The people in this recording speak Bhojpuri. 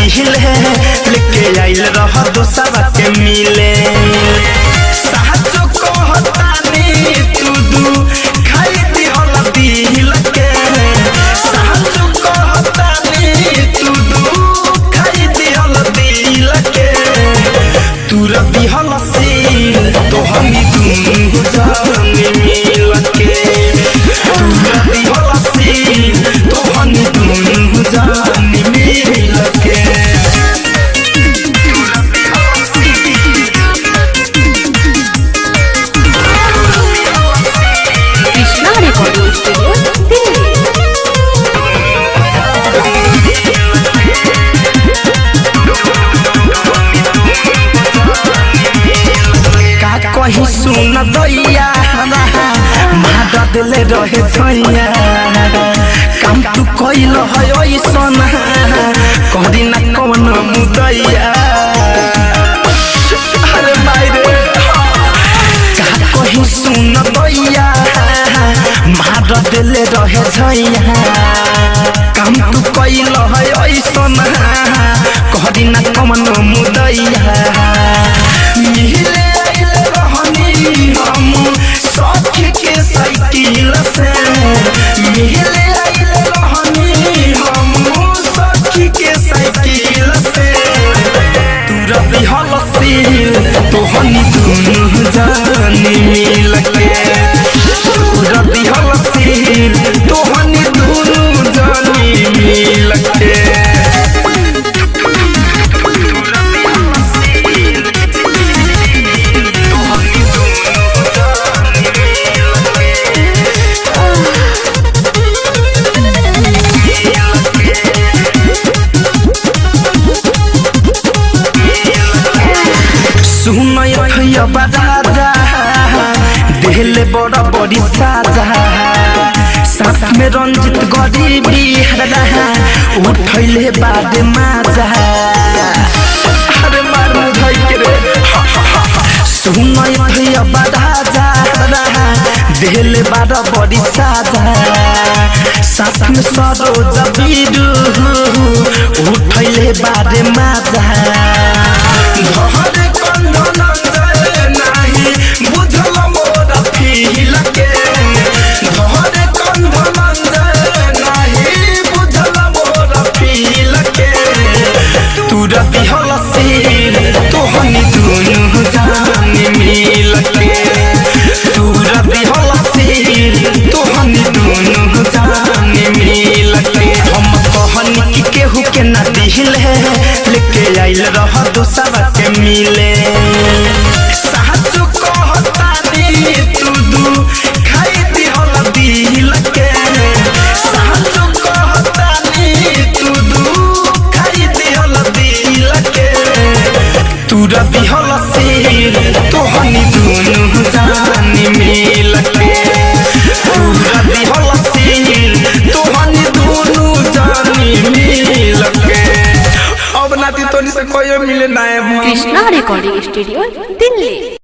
दिले लेके आइल रह दोसरा के मिले साचो कहतानी तू दू खाई दिहल दिल के साचो कहतानी तू दू खाई दिहल दिल के तू दिहल सील तो हम दुनु जाने मिल के तू दिहल सील तो हम दुनु जाने मिल के कृष्णा रिकॉर्डिंग स्टूडियो दिल्ली। का कहीं सुन दैया मादा दिले रहे छैया काम तू कइल है ऐसन करी ना कौन मुदैया अरे भाई रे का कहीं सुन दैया मादा दिले रहे छैया काम तू कइल है ऐसन करी ना कौन मुदैया मिले आइले रहनी हम सखी के साइकिल से मिले आइले रहनी हम सखी के साइकिल से तू दिहल सील तो हनी दुनु जानी मिल के तू दिहल सील तो हनी दुनु जानी मिल के सुनय खैया बाजा देहले बड़ा बड़ी साजा साथ में रंजित गरीबी उठैले बाद माजा अरे मार मुझाई के रे सुनय खैया बाजा देहले बड़ा बड़ी साजा साथ में सरोज बीरू उठैले बाद माजा धरे कंधन नाही बुझल मोर फील के धरे कंधन नाही बुझल मोर फील के तू दिहल सील तोहनी दुनु जानी मिल के तू दिहल सील तोहनी दुनु जानी मिल के हम कहनी कि केहू के ना दिले लेके आइल रह दोसरा के मिले साचो कहतानी तू दू खाई दिहल दिल के साचो कहतानी तू दू खाई दिहल दिल के तू दिहल सील तोहनी दुनु जानी मिल के तू दिहल सील तोहनी दुनु जानी मिल के अब नाती तोनी से कोई मिले ना है। Krishna recording studio Delhi.